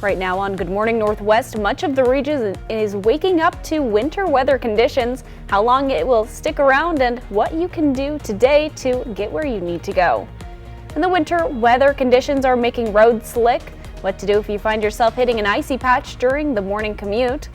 Right now on Good Morning Northwest, much of the region is waking up to winter weather conditions, how long it will stick around, and what you can do today to get where you need to go. And the winter weather conditions are making roads slick, what to do if you find yourself hitting an icy patch during the morning commute.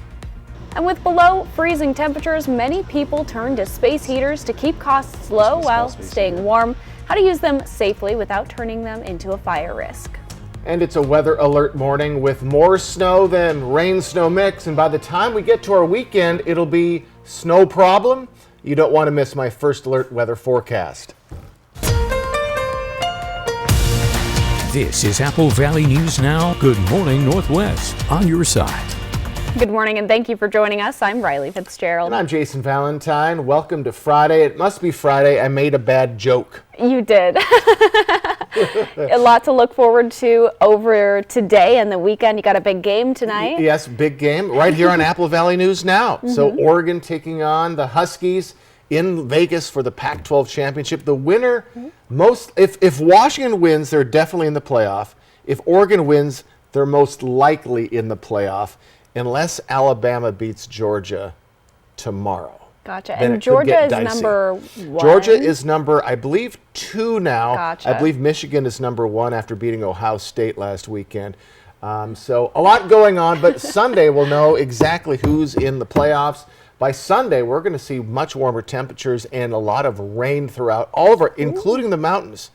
And with below freezing temperatures, many people turn to space heaters to keep costs low while staying warm, how to use them safely without turning them into a fire risk. And it's a weather alert morning with more snow than rain-snow mix. And by the time we get to our weekend, it'll be snow problem. You don't want to miss my first alert weather forecast. This is Apple Valley News Now. Good morning, Northwest. On your side. Good morning and thank you for joining us. I'm Riley Fitzgerald. And I'm Jason Valentine. Welcome to Friday. It must be Friday. I made a bad joke. You did. A lot to look forward to over today and the weekend. You got a big game tonight. Yes, big game right here on Apple Valley News Now. So Oregon taking on the Huskies in Vegas for the Pac-12 championship. The winner, if Washington wins, they're definitely in the playoff. If Oregon wins, they're most likely in the playoff, unless Alabama beats Georgia tomorrow. Gotcha. And Georgia is number 1. Georgia is number, I believe, 2 now. Gotcha. I believe Michigan is number 1 after beating Ohio State last weekend. So a lot going on, but Sunday we'll know exactly who's in the playoffs. By Sunday, we're going to see much warmer temperatures and a lot of rain throughout all over, including the mountains.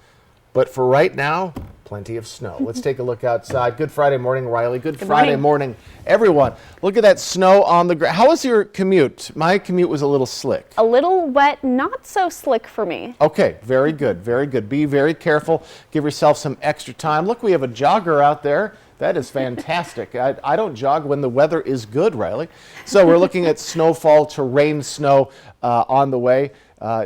But for right now, plenty of snow. Let's take a look outside. Good Friday morning, Riley. Good Friday morning, everyone. Look at that snow on the ground. How was your commute? My commute was a little slick. A little wet, not so slick for me. Okay, very good, very good. Be very careful. Give yourself some extra time. Look, we have a jogger out there. That is fantastic. I don't jog when the weather is good, Riley. So we're looking at snowfall to rain snow on the way.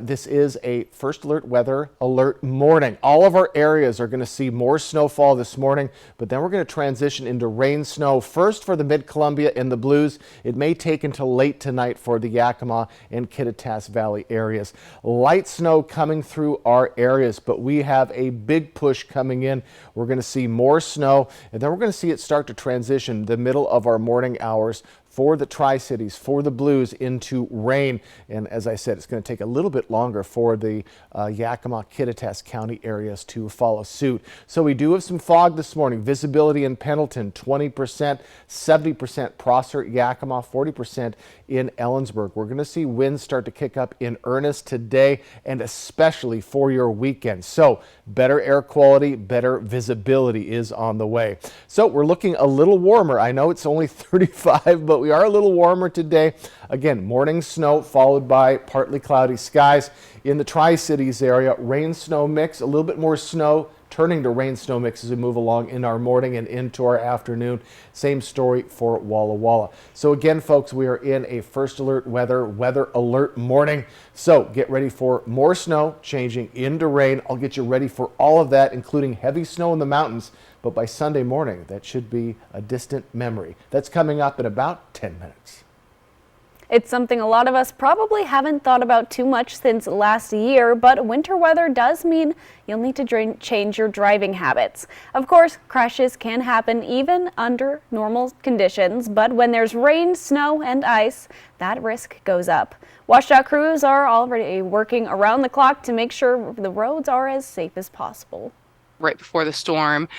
This is a first alert weather alert morning. All of our areas are going to see more snowfall this morning, but then we're going to transition into rain snow first for the Mid-Columbia and the Blues. It may take until late tonight for the Yakima and Kittitas Valley areas. Light snow coming through our areas, but we have a big push coming in. We're going to see more snow, and then we're going to see it start to transition the middle of our morning hours for the Tri-Cities, for the Blues, into rain. And as I said, it's going to take a little bit longer for the Yakima, Kittitas County areas to follow suit. So we do have some fog this morning. Visibility in Pendleton, 20%, 70% Prosser, Yakima, 40% in Ellensburg. We're going to see winds start to kick up in earnest today and especially for your weekend. So better air quality, better visibility is on the way. So we're looking a little warmer. I know it's only 35, but we are a little warmer today. Again, morning snow followed by partly cloudy skies. In the Tri-Cities area, rain-snow mix, a little bit more snow, turning to rain-snow mix as we move along in our morning and into our afternoon. Same story for Walla Walla. So again, folks, we are in a first alert weather alert morning. So get ready for more snow changing into rain. I'll get you ready for all of that, including heavy snow in the mountains. But by Sunday morning, that should be a distant memory. That's coming up in about 10 minutes. It's something a lot of us probably haven't thought about too much since last year, but winter weather does mean you'll need to change your driving habits. Of course, crashes can happen even under normal conditions, but when there's rain, snow, and ice, that risk goes up. WashDOT crews are already working around the clock to make sure the roads are as safe as possible. Right before the storm,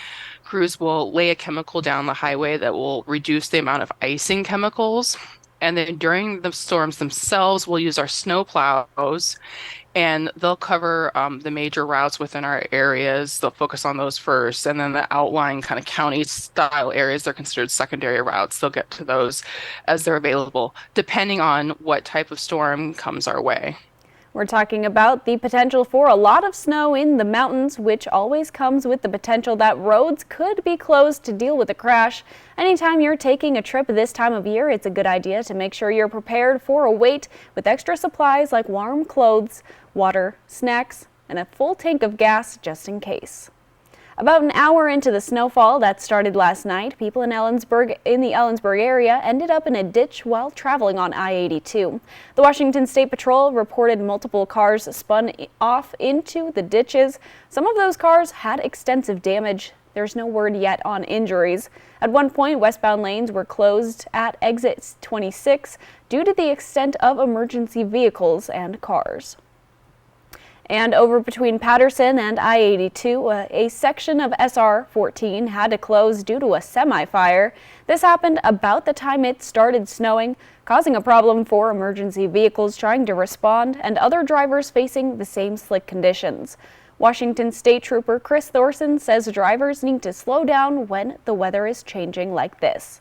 crews will lay a chemical down the highway that will reduce the amount of icing chemicals. And then during the storms themselves, we'll use our snow plows, and they'll cover the major routes within our areas. They'll focus on those first, and then the outlying kind of county-style areas, they're considered secondary routes. They'll get to those as they're available, depending on what type of storm comes our way. We're talking about the potential for a lot of snow in the mountains, which always comes with the potential that roads could be closed to deal with a crash. Anytime you're taking a trip this time of year, it's a good idea to make sure you're prepared for a wait with extra supplies like warm clothes, water, snacks, and a full tank of gas just in case. About an hour into the snowfall that started last night, people in the Ellensburg area ended up in a ditch while traveling on I-82. The Washington State Patrol reported multiple cars spun off into the ditches. Some of those cars had extensive damage. There's no word yet on injuries. At one point, westbound lanes were closed at exit 26 due to the extent of emergency vehicles and cars. And over between Patterson and I-82, a section of SR 14 had to close due to a semi-fire. This happened about the time it started snowing, causing a problem for emergency vehicles trying to respond and other drivers facing the same slick conditions. Washington State Trooper Chris Thorson says drivers need to slow down when the weather is changing like this.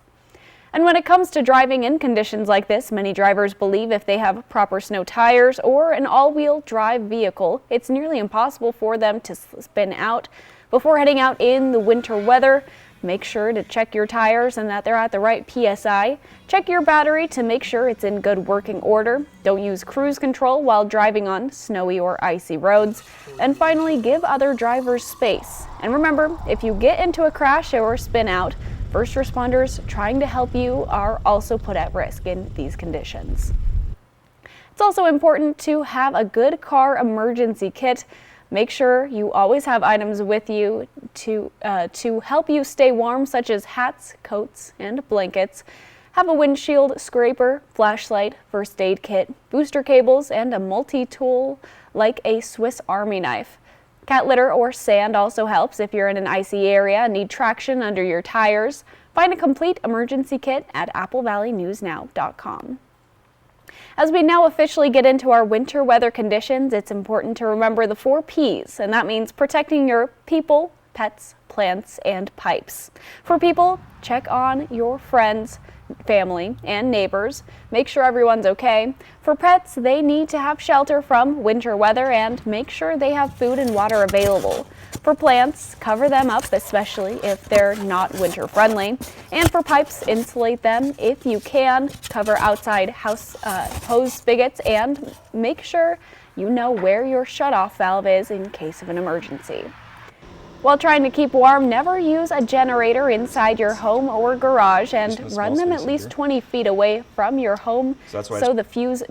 And when it comes to driving in conditions like this, many drivers believe if they have proper snow tires or an all-wheel drive vehicle, it's nearly impossible for them to spin out. Before heading out in the winter weather, make sure to check your tires and that they're at the right PSI. Check your battery to make sure it's in good working order. Don't use cruise control while driving on snowy or icy roads. And finally, give other drivers space. And remember, if you get into a crash or spin out, first responders trying to help you are also put at risk in these conditions. It's also important to have a good car emergency kit. Make sure you always have items with you to help you stay warm, such as hats, coats, and blankets. Have a windshield scraper, flashlight, first aid kit, booster cables, and a multi-tool like a Swiss Army knife. Cat litter or sand also helps if you're in an icy area and need traction under your tires. Find a complete emergency kit at applevalleynewsnow.com. As we now officially get into our winter weather conditions, it's important to remember the 4 Ps, and that means protecting your people, pets, plants, and pipes. For people, check on your friends, family, and neighbors. Make sure everyone's okay. For pets, they need to have shelter from winter weather and make sure they have food and water available. For plants, cover them up, especially if they're not winter friendly. And for pipes, insulate them if you can. Cover outside house hose spigots and make sure you know where your shutoff valve is in case of an emergency. While trying to keep warm, never use a generator inside your home or garage and run them at least 20 feet away from your home so the fuse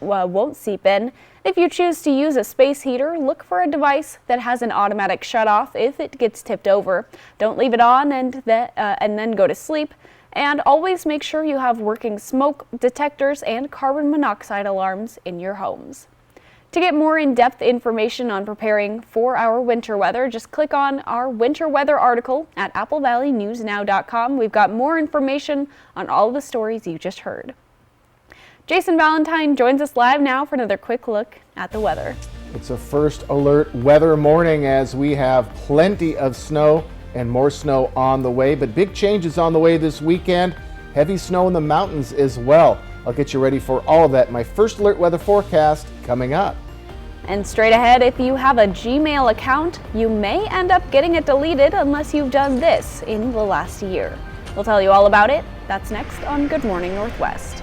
won't seep in. If you choose to use a space heater, look for a device that has an automatic shutoff if it gets tipped over. Don't leave it on and then go to sleep. And always make sure you have working smoke detectors and carbon monoxide alarms in your homes. To get more in-depth information on preparing for our winter weather, just click on our winter weather article at applevalleynewsnow.com. We've got more information on all of the stories you just heard. Jason Valentine joins us live now for another quick look at the weather. It's a first alert weather morning as we have plenty of snow and more snow on the way, but big changes on the way this weekend. Heavy snow in the mountains as well. I'll get you ready for all of that. My first alert weather forecast coming up. And straight ahead, if you have a Gmail account, you may end up getting it deleted unless you've done this in the last year. We'll tell you all about it. That's next on Good Morning Northwest.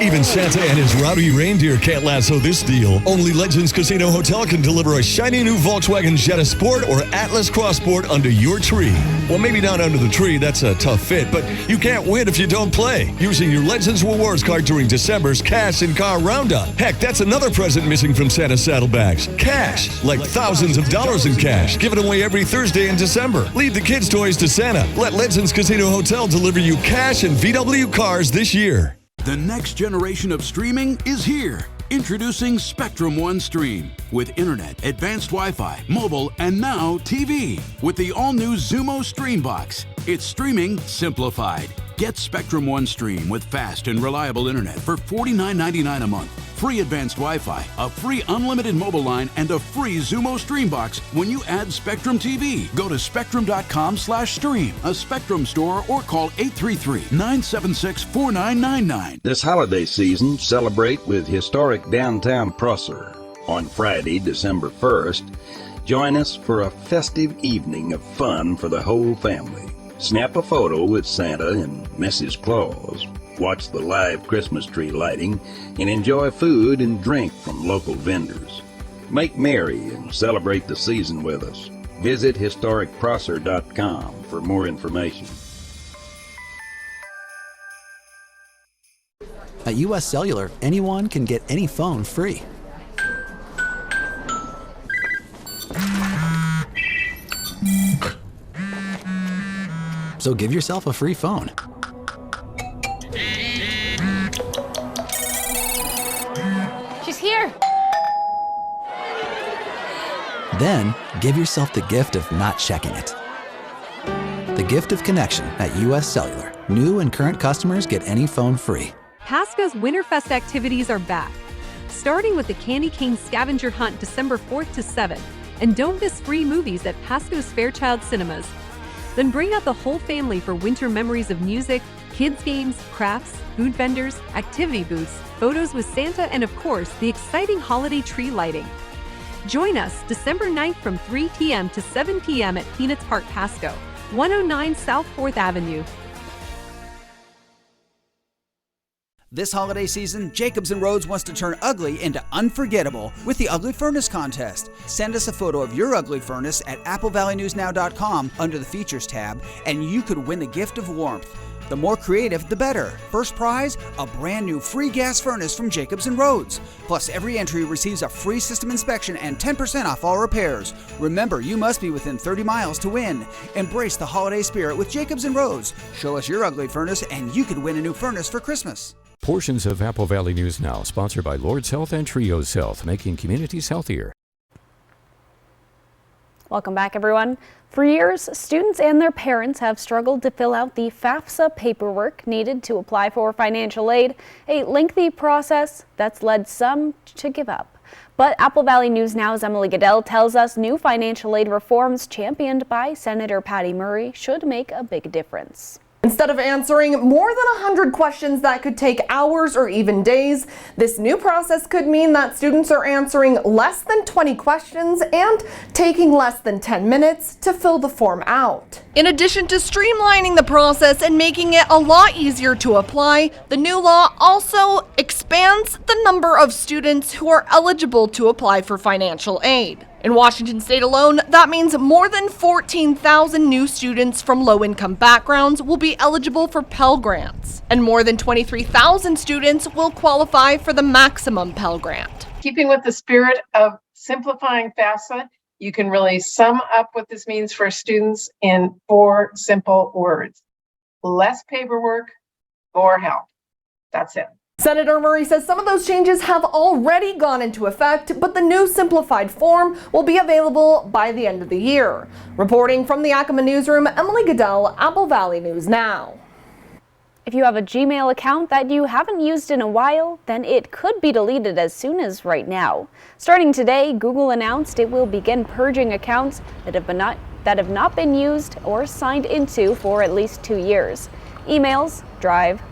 Even Santa and his rowdy reindeer can't lasso this deal. Only Legends Casino Hotel can deliver a shiny new Volkswagen Jetta Sport or Atlas Cross Sport under your tree. Well, maybe not under the tree, that's a tough fit, but you can't win if you don't play. Using your Legends Rewards card during December's Cash and Car Roundup. Heck, that's another present missing from Santa's saddlebags. Cash. Like thousands of dollars in cash. Given away every Thursday in December. Leave the kids' toys to Santa. Let Legends Casino Hotel deliver you cash and VW cars this year. The next generation of streaming is here. Introducing Spectrum One Stream. With internet, advanced Wi-Fi, mobile, and now TV. With the all-new Xumo Stream Box. It's streaming simplified. Get Spectrum One Stream with fast and reliable internet for $49.99 a month. Free advanced Wi-Fi, a free unlimited mobile line, and a free Xumo Stream Box when you add Spectrum TV. Go to spectrum.com/stream, a Spectrum store, or call 833-976-4999. This holiday season, celebrate with historic downtown Prosser. On Friday, December 1st, join us for a festive evening of fun for the whole family. Snap a photo with Santa and Mrs. Claus. Watch the live Christmas tree lighting and enjoy food and drink from local vendors. Make merry and celebrate the season with us. Visit historicprosser.com for more information. At US Cellular, anyone can get any phone free. So give yourself a free phone. She's here. Then give yourself the gift of not checking it. The gift of connection at US Cellular. New and current customers get any phone free. Pasco's Winterfest activities are back, starting with the Candy Cane Scavenger Hunt December 4th to 7th. And don't miss free movies at Pasco's Fairchild Cinemas. Then bring out the whole family for winter memories of music, kids' games, crafts, food vendors, activity booths, photos with Santa, and of course, the exciting holiday tree lighting. Join us December 9th from 3 p.m. to 7 p.m. at Peanuts Park, Pasco, 109 South 4th Avenue. This holiday season, Jacobs & Rhodes wants to turn ugly into unforgettable with the Ugly Furnace Contest. Send us a photo of your ugly furnace at applevalleyNewsNow.com under the Features tab, and you could win the gift of warmth. The more creative, the better. First prize, a brand new free gas furnace from Jacobs & Rhodes. Plus, every entry receives a free system inspection and 10% off all repairs. Remember, you must be within 30 miles to win. Embrace the holiday spirit with Jacobs & Rhodes. Show us your ugly furnace, and you could win a new furnace for Christmas. Portions of Apple Valley News Now, sponsored by Lord's Health and Trios Health, making communities healthier. Welcome back, everyone. For years, students and their parents have struggled to fill out the FAFSA paperwork needed to apply for financial aid, a lengthy process that's led some to give up. But Apple Valley News Now's Emily Goodell tells us new financial aid reforms championed by Senator Patty Murray should make a big difference. Instead of answering more than 100 questions that could take hours or even days, this new process could mean that students are answering less than 20 questions and taking less than 10 minutes to fill the form out. In addition to streamlining the process and making it a lot easier to apply, the new law also expands the number of students who are eligible to apply for financial aid. In Washington state alone, that means more than 14,000 new students from low-income backgrounds will be eligible for Pell Grants, and more than 23,000 students will qualify for the maximum Pell Grant. Keeping with the spirit of simplifying FAFSA, you can really sum up what this means for students in 4 simple words. Less paperwork, more help. That's it. Senator Murray says some of those changes have already gone into effect, but the new simplified form will be available by the end of the year. Reporting from the Yakima Newsroom, Emily Goodell, Apple Valley News Now. If you have a Gmail account that you haven't used in a while, then it could be deleted as soon as right now. Starting today, Google announced it will begin purging accounts that have not been used or signed into for at least 2 years. Emails, Drive,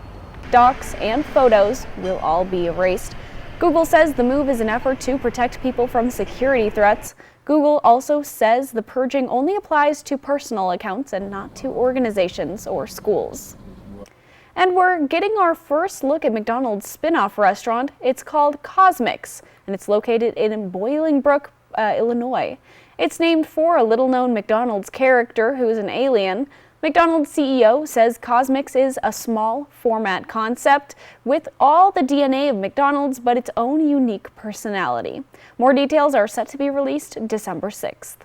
Docs, and photos will all be erased. Google says the move is an effort to protect people from security threats. Google also says the purging only applies to personal accounts and not to organizations or schools. And we're getting our first look at McDonald's spin-off restaurant. It's called Cosmix, and it's located in Bolingbrook, Illinois. It's named for a little-known McDonald's character who is an alien. McDonald's CEO says Cosmix is a small format concept with all the DNA of McDonald's but its own unique personality. More details are set to be released December 6th.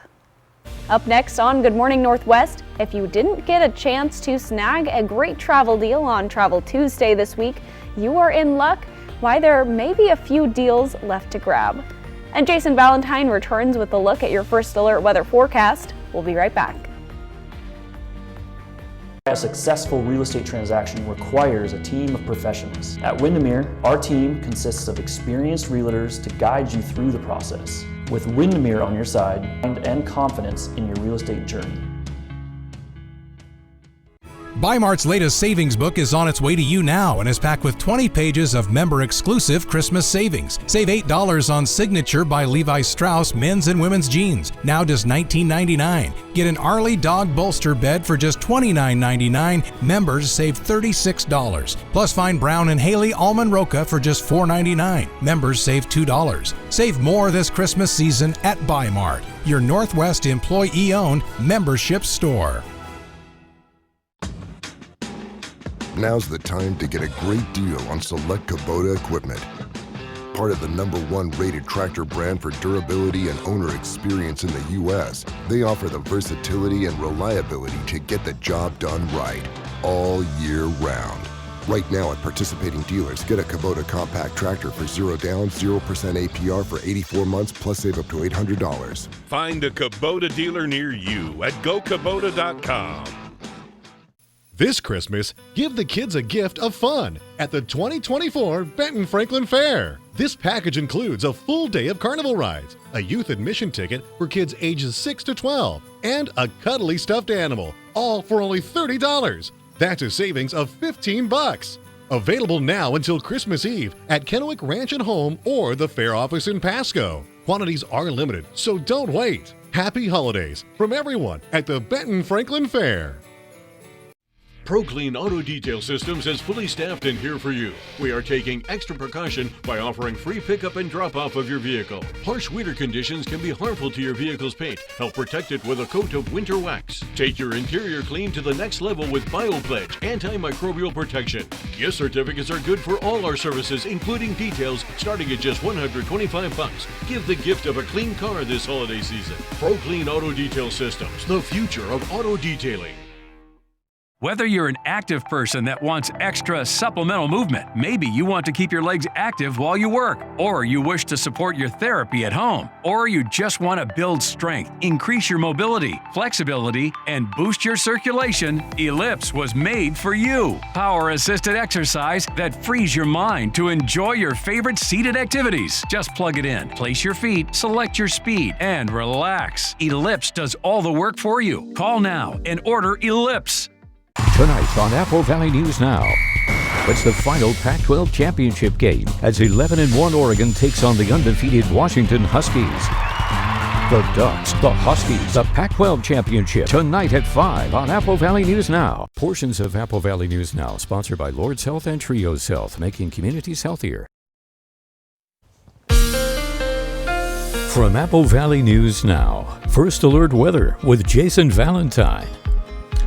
Up next on Good Morning Northwest, if you didn't get a chance to snag a great travel deal on Travel Tuesday this week, you are in luck. Why there may be a few deals left to grab. And Jason Valentine returns with a look at your first alert weather forecast. We'll be right back. A successful real estate transaction requires a team of professionals. At Windermere, our team consists of experienced realtors to guide you through the process. With Windermere on your side and confidence in your real estate journey. Bi-Mart's latest savings book is on its way to you now and is packed with 20 pages of member-exclusive Christmas savings. Save $8 on Signature by Levi Strauss men's and women's jeans, now just $19.99. Get an Arlie dog bolster bed for just $29.99. Members save $36. Plus find Brown & Haley Almond Roca for just $4.99. Members save $2. Save more this Christmas season at Bi-Mart, your Northwest employee-owned membership store. Now's the time to get a great deal on select Kubota equipment. part of the #1 rated tractor brand for durability and owner experience in the U.S., they offer the versatility and reliability to get the job done right, all year round. Right now at participating dealers, get a Kubota compact tractor for 0 down, 0% APR for 84 months, plus save up to $800. Find a Kubota dealer near you at gokubota.com. This Christmas, give the kids a gift of fun at the 2024 Benton Franklin Fair. This package includes a full day of carnival rides, a youth admission ticket for kids ages 6 to 12, and a cuddly stuffed animal, all for only $30. That's a savings of $15. Available now until Christmas Eve at Kennewick Ranch and Home or the fair office in Pasco. Quantities are limited, so don't wait. Happy holidays from everyone at the Benton Franklin Fair. ProClean Auto Detail Systems is fully staffed and here for you. We are taking extra precaution by offering free pickup and drop-off of your vehicle. Harsh winter conditions can be harmful to your vehicle's paint. Help protect it with a coat of winter wax. Take your interior clean to the next level with BioPledge antimicrobial protection. Gift certificates are good for all our services, including details, starting at just $125. Give the gift of a clean car this holiday season. ProClean Auto Detail Systems, the future of auto detailing. Whether you're an active person that wants extra supplemental movement, maybe you want to keep your legs active while you work, or you wish to support your therapy at home, or you just want to build strength, increase your mobility, flexibility, and boost your circulation, Ellipse was made for you. Power-assisted exercise that frees your mind to enjoy your favorite seated activities. Just plug it in, place your feet, select your speed, and relax. Ellipse does all the work for you. Call now and order Ellipse. Tonight on Apple Valley News Now, it's the final Pac-12 championship game as 11-1 Oregon takes on the undefeated Washington Huskies. The Ducks, the Huskies, the Pac-12 championship tonight at 5 on Apple Valley News Now. Portions of Apple Valley News Now sponsored by Lord's Health and Trios Health, making communities healthier. From Apple Valley News Now, First Alert Weather with Jason Valentine.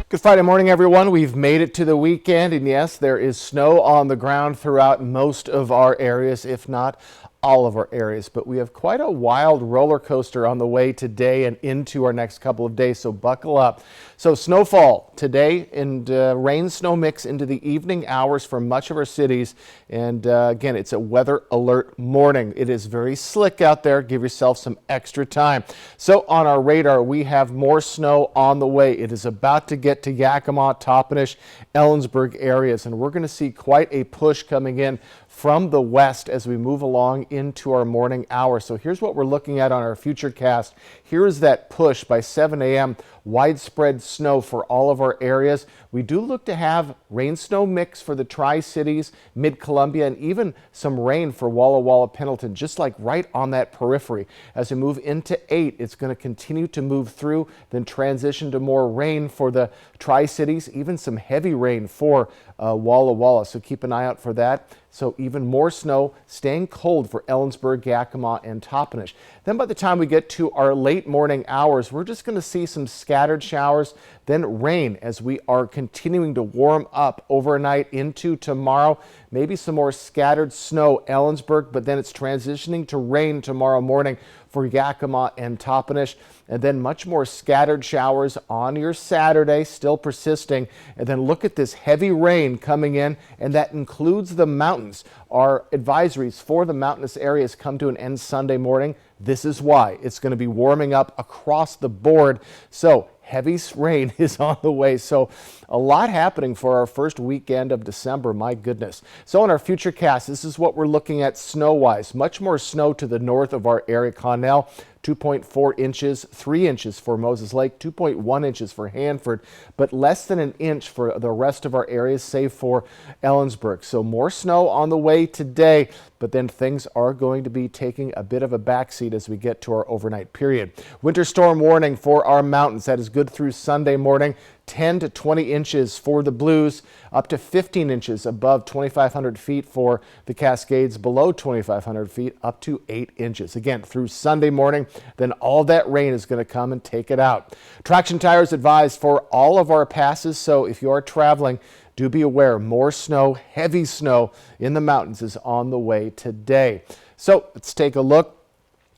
Good Friday morning, everyone. We've made it to the weekend, and yes, there is snow on the ground throughout most of our areas, if not all of our areas. But we have quite a wild roller coaster on the way today and into our next couple of days, so buckle up. So snowfall today and rain-snow mix into the evening hours for much of our cities. And again, it's a weather alert morning. It is very slick out there. Give yourself some extra time. So on our radar, we have more snow on the way. It is about to get to Yakima, Toppenish, Ellensburg areas, and we're going to see quite a push coming in from the west as we move along into our morning hour. So here's what we're looking at on our future cast. Here is that push by 7 a.m. Widespread snow for all of our areas. We do look to have rain-snow mix for the Tri-Cities, Mid-Columbia, and even some rain for Walla Walla, Pendleton, just like right on that periphery. As we move into 8, it's going to continue to move through, then transition to more rain for the Tri-Cities, even some heavy rain for Walla Walla. So keep an eye out for that. So even more snow, staying cold for Ellensburg, Yakima, and Toppenish. Then by the time we get to our late morning hours, we're just going to see some scattered showers, then rain as we are continuing to warm up overnight into tomorrow. Maybe some more scattered snow, Ellensburg, but then it's transitioning to rain tomorrow morning for Yakima and Toppenish, and then much more scattered showers on your Saturday, still persisting. And then look at this heavy rain coming in, and that includes the mountains. Our advisories for the mountainous areas come to an end Sunday morning. This is why it's going to be warming up across the board. So heavy rain is on the way. So a lot happening for our first weekend of December. My goodness. So in our future cast, this is what we're looking at snow-wise. Much more snow to the north of our area. Connell, 2.4 inches, 3 inches for Moses Lake, 2.1 inches for Hanford, but less than an inch for the rest of our areas, save for Ellensburg. So more snow on the way today, but then things are going to be taking a bit of a backseat as we get to our overnight period. Winter storm warning for our mountains. That is good through Sunday morning. 10 to 20 inches for the Blues, up to 15 inches above 2,500 feet for the Cascades, below 2,500 feet, up to 8 inches. Again, through Sunday morning, then all that rain is going to come and take it out. Traction tires advised for all of our passes, so if you are traveling, do be aware more snow, heavy snow in the mountains is on the way today. So let's take a look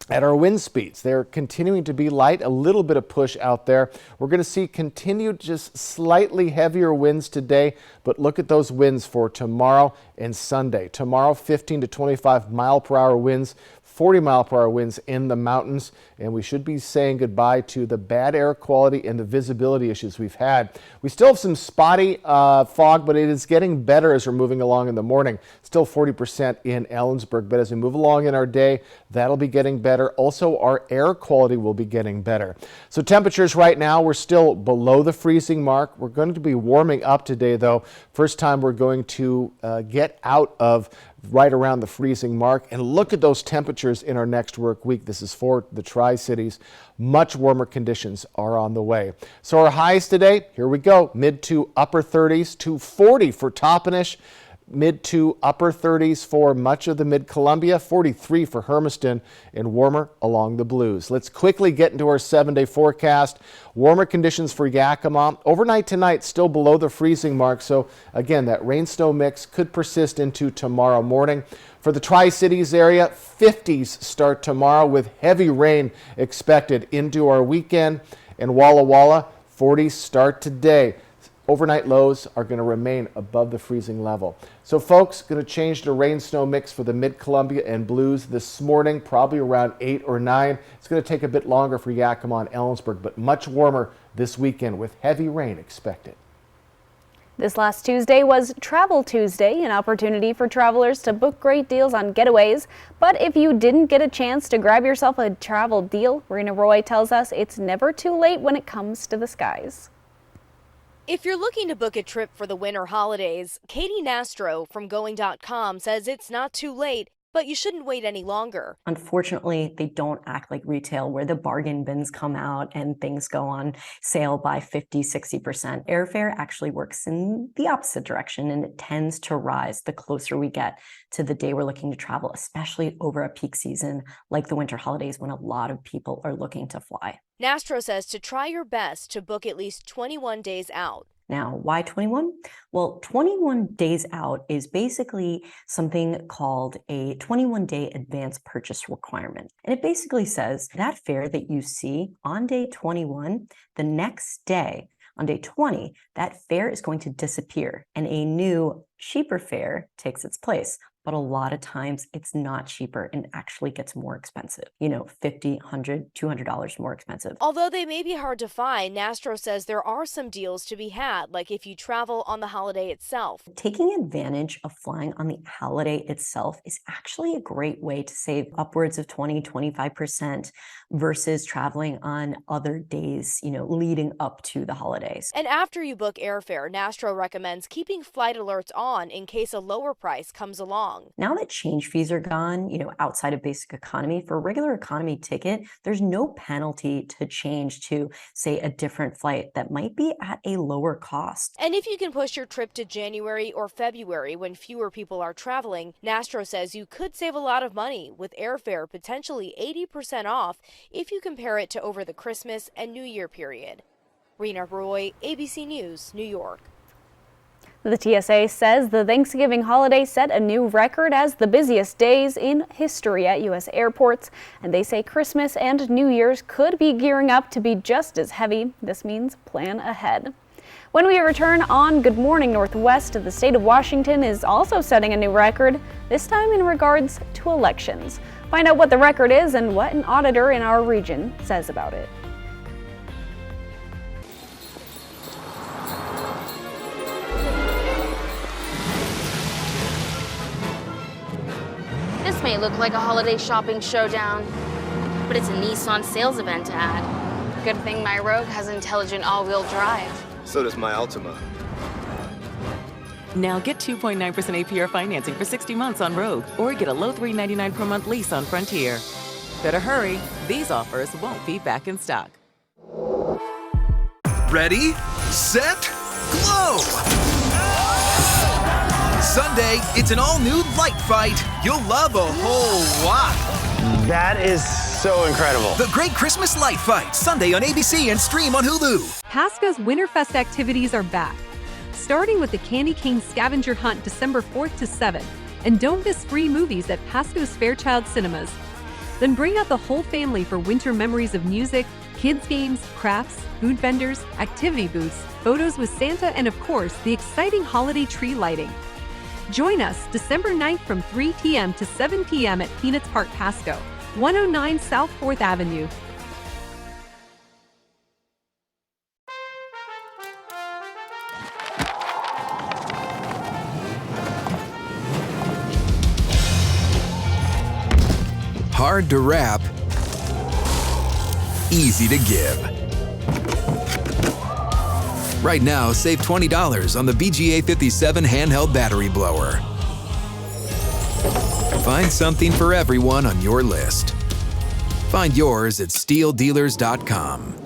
at our wind speeds. They're continuing to be light, a little bit of push out there. We're going to see continued just slightly heavier winds today, but look at those winds for tomorrow and Sunday. Tomorrow, 15 to 25 mile per hour winds, 40 mile per hour winds in the mountains, and we should be saying goodbye to the bad air quality and the visibility issues we've had. We still have some spotty fog, but it is getting better as we're moving along in the morning. Still 40% in Ellensburg, but as we move along in our day, that'll be getting better. Also, our air quality will be getting better. So temperatures right now, we're still below the freezing mark. We're going to be warming up today, though. First time we're going to get out of right around the freezing mark. And look at those temperatures in our next work week. This is for the Tri-Cities. Much warmer conditions are on the way. So our highs today, here we go, mid to upper 30s to 40 for Toppenish, mid to upper 30s for much of the mid-Columbia, 43 for Hermiston, and warmer along the Blues. Let's quickly get into our 7-day forecast. Warmer conditions for Yakima. Overnight tonight, still below the freezing mark. So again, that rain-snow mix could persist into tomorrow morning. For the Tri-Cities area, 50s start tomorrow with heavy rain expected into our weekend. And Walla Walla, 40s start today. Overnight lows are going to remain above the freezing level. So folks, going to change the rain-snow mix for the mid-Columbia and Blues this morning, probably around 8 or 9. It's going to take a bit longer for Yakima and Ellensburg, but much warmer this weekend with heavy rain expected. This last Tuesday was Travel Tuesday, an opportunity for travelers to book great deals on getaways. But if you didn't get a chance to grab yourself a travel deal, Rena Roy tells us it's never too late when it comes to the skies. If you're looking to book a trip for the winter holidays, Katie Nastro from Going.com says it's not too late, but you shouldn't wait any longer. Unfortunately, they don't act like retail where the bargain bins come out and things go on sale by 50, 60%. Airfare actually works in the opposite direction, and it tends to rise the closer we get to the day we're looking to travel, especially over a peak season like the winter holidays when a lot of people are looking to fly. Nastro says to try your best to book at least 21 days out. Now, why 21? Well, 21 days out is basically something called a 21-day advance purchase requirement. And it basically says that fare that you see on day 21, the next day, on day 20, that fare is going to disappear and a new, cheaper fare takes its place. But a lot of times it's not cheaper and actually gets more expensive. You know, $50, $100, $200 more expensive. Although they may be hard to find, Nastro says there are some deals to be had, like if you travel on the holiday itself. Taking advantage of flying on the holiday itself is actually a great way to save upwards of 20, 25% versus traveling on other days, you know, leading up to the holidays. And after you book airfare, Nastro recommends keeping flight alerts on in case a lower price comes along. Now that change fees are gone, you know, outside of basic economy, for a regular economy ticket, there's no penalty to change to, say, a different flight that might be at a lower cost. And if you can push your trip to January or February when fewer people are traveling, Nastro says you could save a lot of money with airfare potentially 80% off if you compare it to over the Christmas and New Year period. Rena Roy, ABC News, New York. The TSA says the Thanksgiving holiday set a new record as the busiest days in history at U.S. airports, and they say Christmas and New Year's could be gearing up to be just as heavy. This means plan ahead. When we return on Good Morning Northwest, the state of Washington is also setting a new record, this time in regards to elections. Find out what the record is and what an auditor in our region says about it. This may look like a holiday shopping showdown, but it's a Nissan sales event ad. Good thing my Rogue has intelligent all-wheel drive. So does my Altima. Now get 2.9% APR financing for 60 months on Rogue, or get a low $399 per month lease on Frontier. Better hurry, these offers won't be back in stock. Ready, set, glow! Sunday, it's an all-new light fight. You'll love a whole lot. That is so incredible. The Great Christmas Light Fight, Sunday on ABC and stream on Hulu. Pasco's Winterfest activities are back. Starting with the Candy Cane Scavenger Hunt December 4th to 7th, And don't miss free movies at Pasco's Fairchild Cinemas. Then bring out the whole family for winter memories of music, kids' games, crafts, food vendors, activity booths, photos with Santa, and of course, the exciting holiday tree lighting. Join us December 9th from 3 p.m. to 7 p.m. at Peanuts Park Pasco, 109 South 4th Avenue. Hard to wrap, easy to give. Right now, save $20 on the BGA 57 handheld battery blower. Find something for everyone on your list. Find yours at SteelDealers.com.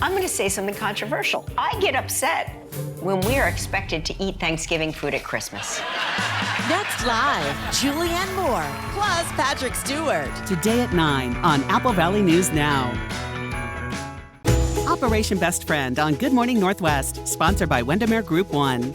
I'm going to say something controversial. I get upset when we are expected to eat Thanksgiving food at Christmas. Next live, Julianne Moore, plus Patrick Stewart. Today at 9 on Apple Valley News Now. Operation Best Friend on Good Morning Northwest, sponsored by Windermere Group 1.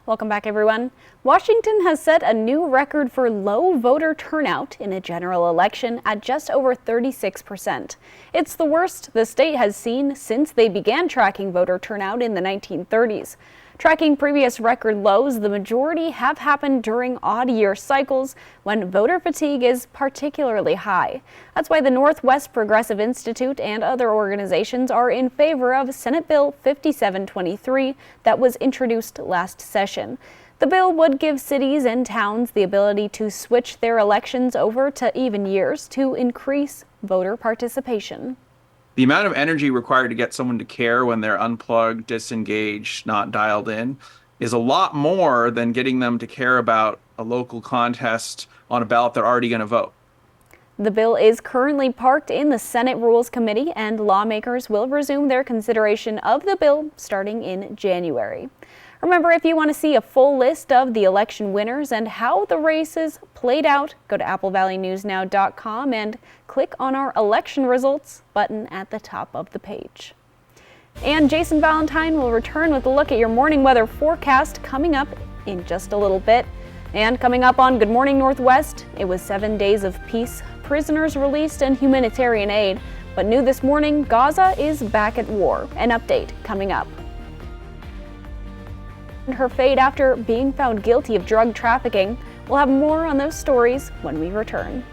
Welcome back, everyone. Washington has set a new record for low voter turnout in a general election at just over 36%. It's the worst the state has seen since they began tracking voter turnout in the 1930s. Tracking previous record lows, the majority have happened during odd-year cycles when voter fatigue is particularly high. That's why the Northwest Progressive Institute and other organizations are in favor of Senate Bill 5723 that was introduced last session. The bill would give cities and towns the ability to switch their elections over to even years to increase voter participation. The amount of energy required to get someone to care when they're unplugged, disengaged, not dialed in is a lot more than getting them to care about a local contest on a ballot they're already going to vote. The bill is currently parked in the Senate Rules Committee, and lawmakers will resume their consideration of the bill starting in January. Remember, if you want to see a full list of the election winners and how the races played out, go to applevalleyNewsNow.com and click on our election results button at the top of the page. And Jason Valentine will return with a look at your morning weather forecast coming up in just a little bit. And coming up on Good Morning Northwest, it was 7 days of peace, prisoners released, and humanitarian aid. But new this morning, Gaza is back at war. An update coming up. Her fate after being found guilty of drug trafficking. We'll have more on those stories when we return.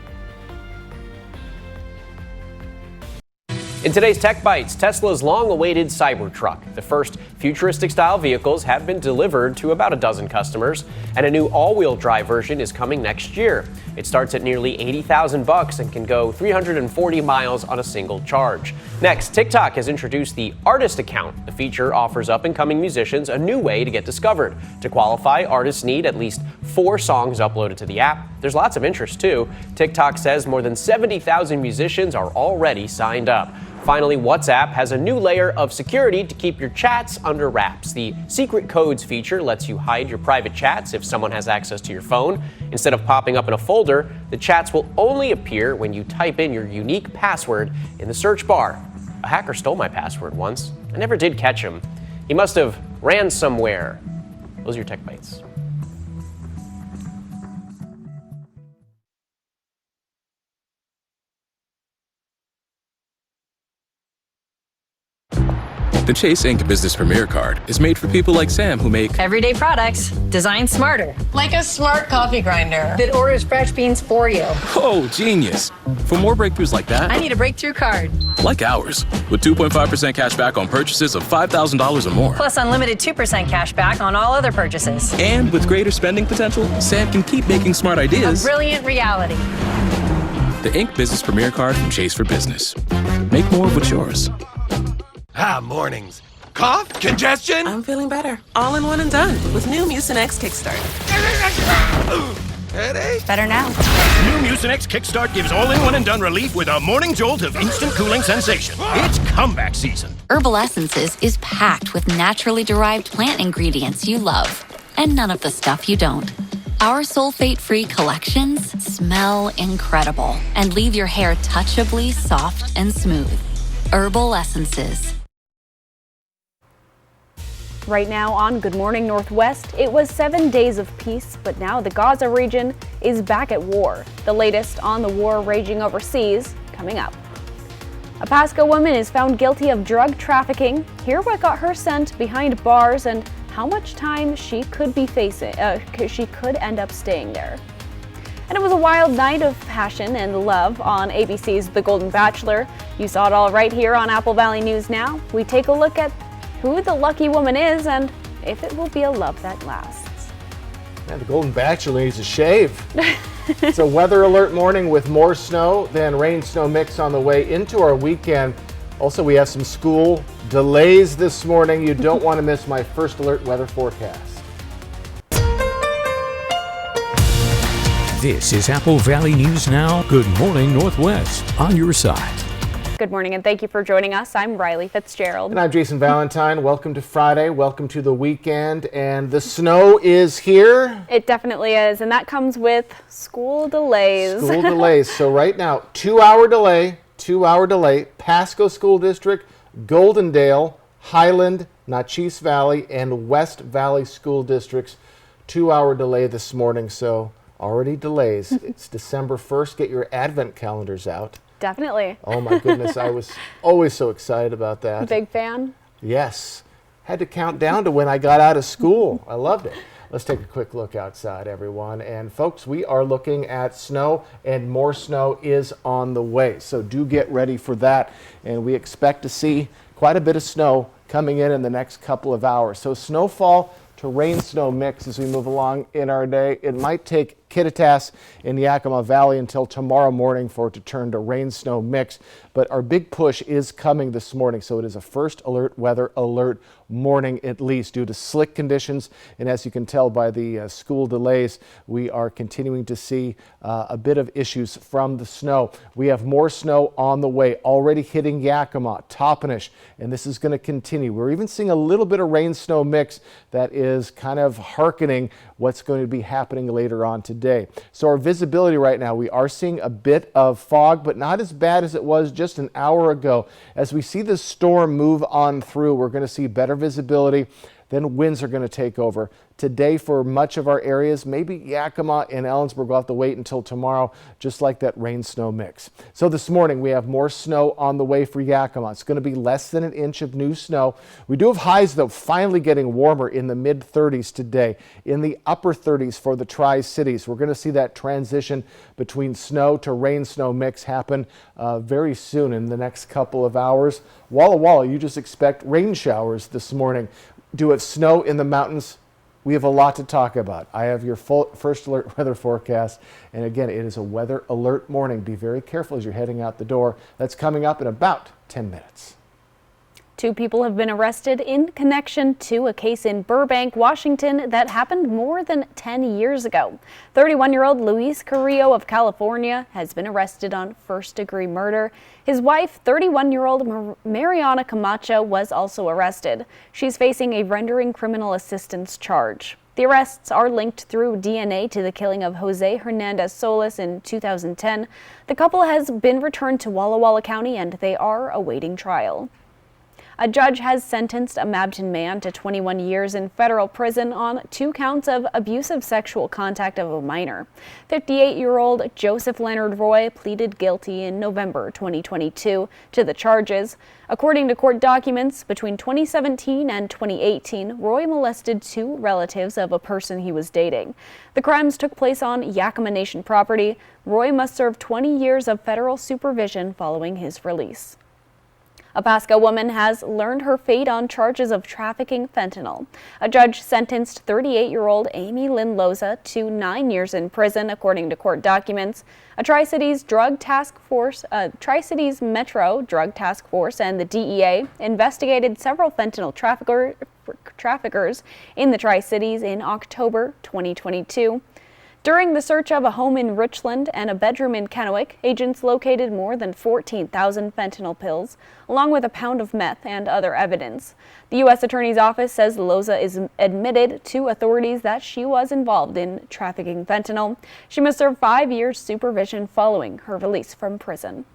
In today's Tech Bites, Tesla's long-awaited Cybertruck. The first futuristic-style vehicles have been delivered to about a dozen customers, and a new all-wheel drive version is coming next year. It starts at nearly $80,000 and can go 340 miles on a single charge. Next, TikTok has introduced the Artist Account. The feature offers up-and-coming musicians a new way to get discovered. To qualify, artists need at least 4 songs uploaded to the app. There's lots of interest, too. TikTok says more than 70,000 musicians are already signed up. Finally, WhatsApp has a new layer of security to keep your chats under wraps. The Secret Codes feature lets you hide your private chats if someone has access to your phone. Instead of popping up in a folder, the chats will only appear when you type in your unique password in the search bar. A hacker stole my password once. I never did catch him. He must have ran somewhere. Those are your Tech Bites. The Chase Ink Business Premier Card is made for people like Sam who make everyday products designed smarter. Like a smart coffee grinder that orders fresh beans for you. Oh, genius. For more breakthroughs like that, I need a breakthrough card. Like ours, with 2.5% cash back on purchases of $5,000 or more. Plus unlimited 2% cash back on all other purchases. And with greater spending potential, Sam can keep making smart ideas A brilliant reality. The Ink Business Premier Card from Chase for Business. Make more of what's yours. Mornings. Cough? Congestion? I'm feeling better. All in one and done with new Mucinex Kickstart. Headache? Better now. New Mucinex Kickstart gives all-in-one and done relief with a morning jolt of instant cooling sensation. It's comeback season. Herbal Essences is packed with naturally derived plant ingredients you love, and none of the stuff you don't. Our sulfate-free collections smell incredible and leave your hair touchably soft and smooth. Herbal Essences. Right now on Good Morning Northwest, it was 7 days of peace, but now the Gaza region is back at war. The latest on the war raging overseas, coming up. A Pasco woman is found guilty of drug trafficking. Hear what got her sent behind bars and how much time she could be facing. She could end up staying there. And it was a wild night of passion and love on ABC's The Golden Bachelor. You saw it all right here on Apple Valley News Now. We take a look at who the lucky woman is and if it will be a love that lasts. Yeah, the Golden Bachelor needs a shave. It's a weather alert morning with more snow than rain snow mix on the way into our weekend. Also, we have some school delays this morning. You don't want to miss my first alert weather forecast. This is Apple Valley News Now. Good morning, Northwest. On your side. Good morning and thank you for joining us. I'm Riley Fitzgerald. And I'm Jason Valentine. Welcome to Friday. Welcome to the weekend. And the snow is here. It definitely is. And that comes with school delays. School delays. So right now, 2-hour delay, Pasco School District, Goldendale, Highland, Natchez Valley, and West Valley School Districts. 2-hour delay this morning. So already delays. It's December 1st. Get your advent calendars out. Definitely. Oh my goodness, I was always so excited about that. Big fan? Yes. Had to count down to when I got out of school. I loved it. Let's take a quick look outside, everyone. And folks, we are looking at snow, and more snow is on the way. So do get ready for that. And we expect to see quite a bit of snow coming in the next couple of hours. So snowfall to rain snow mix as we move along in our day. It might take Kittitas in Yakima Valley until tomorrow morning for it to turn to rain snow mix. But our big push is coming this morning. So it is a first alert weather alert morning at least due to slick conditions. And as you can tell by the school delays, we are continuing to see a bit of issues from the snow. We have more snow on the way already hitting Yakima, Toppenish, and this is going to continue. We're even seeing a little bit of rain snow mix that is kind of hearkening what's going to be happening later on today. So our visibility right now, we are seeing a bit of fog, but not as bad as it was just an hour ago. As we see this storm move on through, we're going to see better visibility. Then winds are going to take over. Today for much of our areas, maybe Yakima and Ellensburg will have to wait until tomorrow, just like that rain-snow mix. So this morning we have more snow on the way for Yakima. It's going to be less than an inch of new snow. We do have highs, though, finally getting warmer in the mid-30s today, in the upper 30s for the Tri-Cities. We're going to see that transition between snow to rain-snow mix happen very soon in the next couple of hours. Walla Walla, you just expect rain showers this morning. Do have snow in the mountains. We have a lot to talk about. I have your first alert weather forecast. And again, it is a weather alert morning. Be very careful as you're heading out the door. That's coming up in about 10 minutes. 2 people have been arrested in connection to a case in Burbank, Washington that happened more than 10 years ago. 31-year-old Luis Carrillo of California has been arrested on first-degree murder. His wife, 31-year-old Mariana Camacho, was also arrested. She's facing a rendering criminal assistance charge. The arrests are linked through DNA to the killing of Jose Hernandez Solis in 2010. The couple has been returned to Walla Walla County and they are awaiting trial. A judge has sentenced a Mabton man to 21 years in federal prison on 2 counts of abusive sexual contact of a minor. 58-year-old Joseph Leonard Roy pleaded guilty in November 2022 to the charges. According to court documents, between 2017 and 2018, Roy molested 2 relatives of a person he was dating. The crimes took place on Yakima Nation property. Roy must serve 20 years of federal supervision following his release. A Pasco woman has learned her fate on charges of trafficking fentanyl. A judge sentenced 38-year-old Amy Lynn Loza to 9 years in prison, according to court documents. A Tri-Cities Metro Drug Task Force and the DEA investigated several fentanyl traffickers in the Tri-Cities in October 2022. During the search of a home in Richland and a bedroom in Kennewick, agents located more than 14,000 fentanyl pills, along with a pound of meth and other evidence. The U.S. Attorney's Office says Loza is admitted to authorities that she was involved in trafficking fentanyl. She must serve 5 years supervision following her release from prison.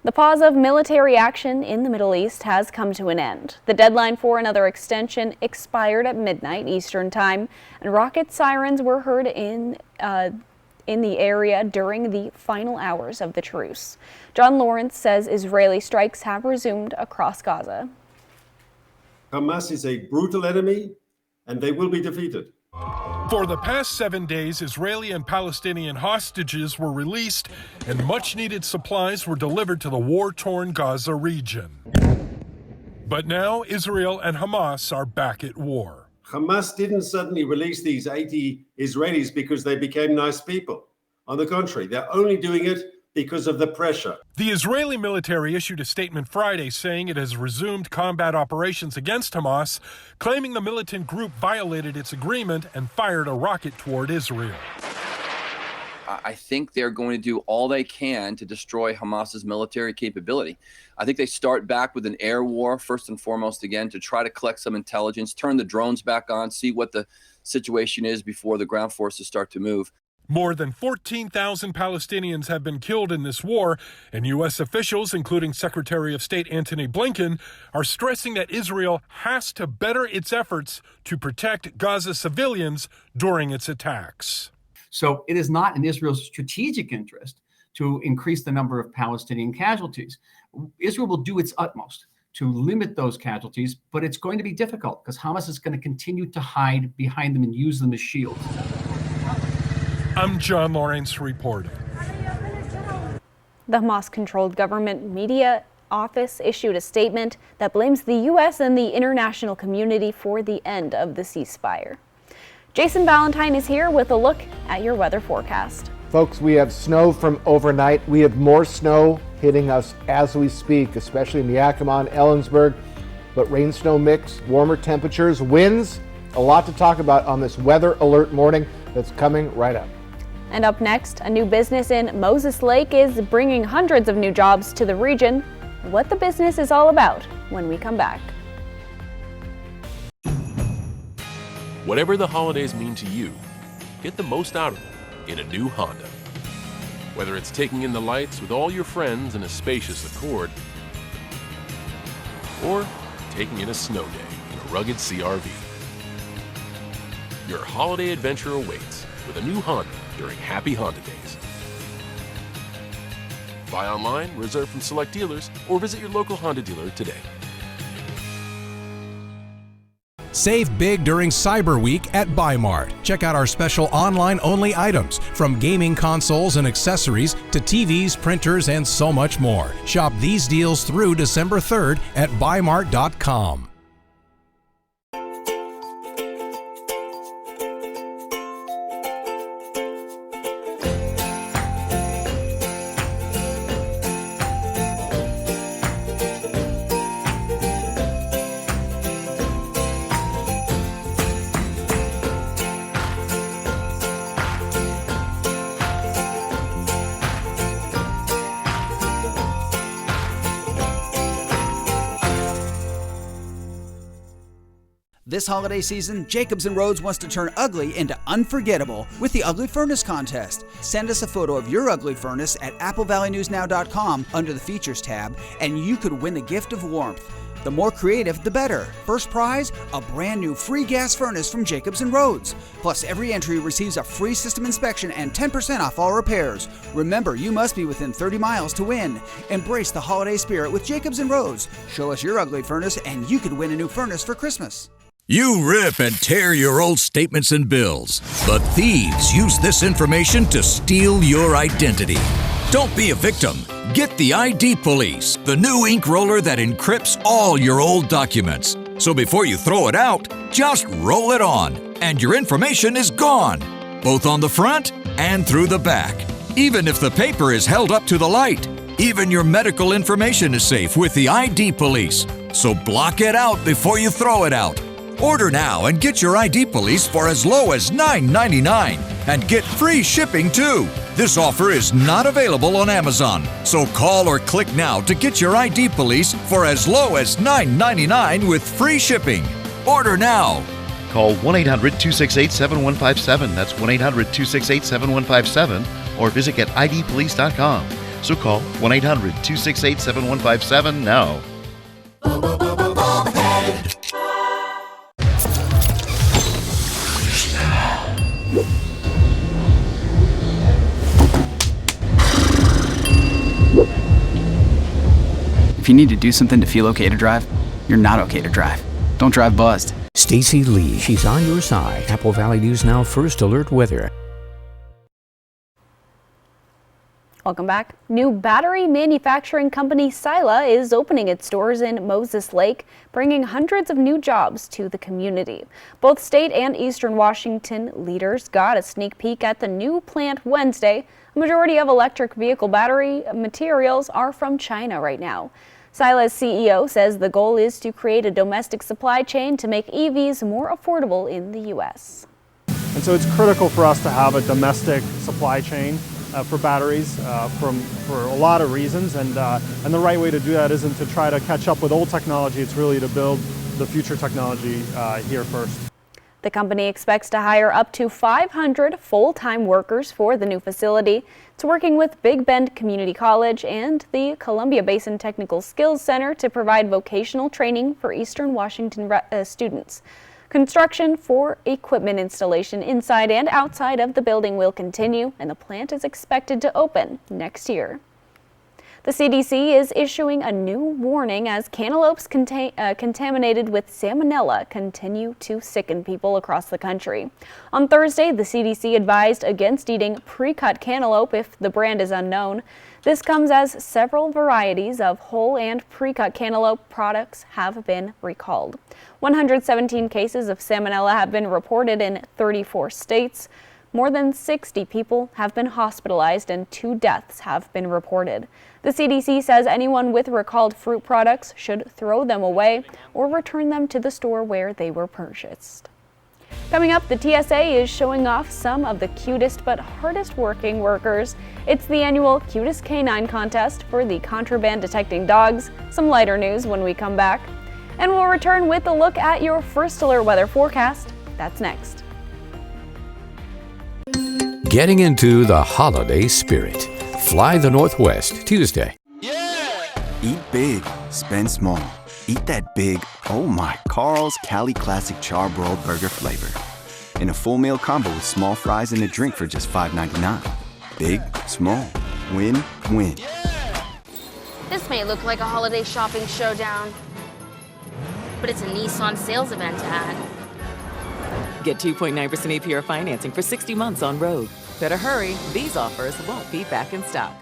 The pause of military action in the Middle East has come to an end. The deadline for another extension expired at midnight Eastern Time, and rocket sirens were heard in the area during the final hours of the truce. John Lawrence says Israeli strikes have resumed across Gaza. Hamas is a brutal enemy, and they will be defeated. For the past 7 days, Israeli and Palestinian hostages were released and much-needed supplies were delivered to the war-torn Gaza region. But now Israel and Hamas are back at war. Hamas didn't suddenly release these 80 Israelis because they became nice people. On the contrary, they're only doing it because of the pressure. The Israeli military issued a statement Friday saying it has resumed combat operations against Hamas, claiming the militant group violated its agreement and fired a rocket toward Israel. I think they're going to do all they can to destroy Hamas's military capability. I think they start back with an air war, first and foremost, again, to try to collect some intelligence, turn the drones back on, see what the situation is before the ground forces start to move. More than 14,000 Palestinians have been killed in this war, and U.S. officials, including Secretary of State Antony Blinken, are stressing that Israel has to better its efforts to protect Gaza civilians during its attacks. So it is not in Israel's strategic interest to increase the number of Palestinian casualties. Israel will do its utmost to limit those casualties, but it's going to be difficult because Hamas is going to continue to hide behind them and use them as shields. I'm John Lawrence reporting. The Hamas-controlled government media office issued a statement that blames the U.S. and the international community for the end of the ceasefire. Jason Valentine is here with a look at your weather forecast. Folks, we have snow from overnight. We have more snow hitting us as we speak, especially in Yakima and Ellensburg. But rain-snow mix, warmer temperatures, winds, a lot to talk about on this weather alert morning that's coming right up. And up next, a new business in Moses Lake is bringing hundreds of new jobs to the region. What the business is all about when we come back. Whatever the holidays mean to you, get the most out of them in a new Honda. Whether it's taking in the lights with all your friends in a spacious Accord, or taking in a snow day in a rugged CR-V. Your holiday adventure awaits with a new Honda during Happy Honda Days. Buy online, reserve from select dealers, or visit your local Honda dealer today. Save big during Cyber Week at Buy-Mart. Check out our special online-only items, from gaming consoles and accessories to TVs, printers, and so much more. Shop these deals through December 3rd at buymart.com. This holiday season, Jacobs & Rhodes wants to turn ugly into unforgettable with the Ugly Furnace Contest. Send us a photo of your ugly furnace at AppleValleyNewsNow.com under the Features tab, and you could win the gift of warmth. The more creative, the better. First prize, a brand new free gas furnace from Jacobs & Rhodes. Plus, every entry receives a free system inspection and 10% off all repairs. Remember, you must be within 30 miles to win. Embrace the holiday spirit with Jacobs & Rhodes. Show us your ugly furnace and you could win a new furnace for Christmas. You rip and tear your old statements and bills, but thieves use this information to steal your identity. Don't be a victim. Get the ID Police, the new ink roller that encrypts all your old documents. So before you throw it out, just roll it on, and your information is gone, both on the front and through the back. Even if the paper is held up to the light, even your medical information is safe with the ID Police. So block it out before you throw it out. Order now and get your ID Police for as low as $9.99 and get free shipping too. This offer is not available on Amazon, so call or click now to get your ID Police for as low as $9.99 with free shipping. Order now. Call 1-800-268-7157. That's 1-800-268-7157 or visit getidpolice.com. So call 1-800-268-7157 now. If you need to do something to feel okay to drive, you're not okay to drive. Don't drive buzzed. Stacy Lee, she's on your side. Apple Valley News Now First Alert Weather. Welcome back. New battery manufacturing company Sila is opening its doors in Moses Lake, bringing hundreds of new jobs to the community. Both state and Eastern Washington leaders got a sneak peek at the new plant Wednesday. A majority of electric vehicle battery materials are from China right now. Sila's CEO says the goal is to create a domestic supply chain to make EVs more affordable in the U.S. And so it's critical for us to have a domestic supply chain for batteries for a lot of reasons, and the right way to do that isn't to try to catch up with old technology. It's really to build the future technology here first. The company expects to hire up to 500 full-time workers for the new facility. It's working with Big Bend Community College and the Columbia Basin Technical Skills Center to provide vocational training for Eastern Washington students. Construction for equipment installation inside and outside of the building will continue, and the plant is expected to open next year. The CDC is issuing a new warning as cantaloupes contaminated with salmonella continue to sicken people across the country. On Thursday, the CDC advised against eating pre-cut cantaloupe if the brand is unknown. This comes as several varieties of whole and pre-cut cantaloupe products have been recalled. 117 cases of salmonella have been reported in 34 states. More than 60 people have been hospitalized and 2 deaths have been reported. The CDC says anyone with recalled fruit products should throw them away or return them to the store where they were purchased. Coming up, the TSA is showing off some of the cutest but hardest working workers. It's the annual Cutest Canine Contest for the contraband detecting dogs. Some lighter news when we come back. And we'll return with a look at your First Alert weather forecast. That's next. Getting into the holiday spirit. Fly the Northwest, Tuesday. Eat big, spend small. Eat that big, oh my, Carl's Cali Classic Charbroiled Burger flavor. In a full meal combo with small fries and a drink for just $5.99. Big, small, win, win. This may look like a holiday shopping showdown, but it's a Nissan sales event ad. Get 2.9% APR financing for 60 months on Rogue. Better hurry, these offers won't be back in stock.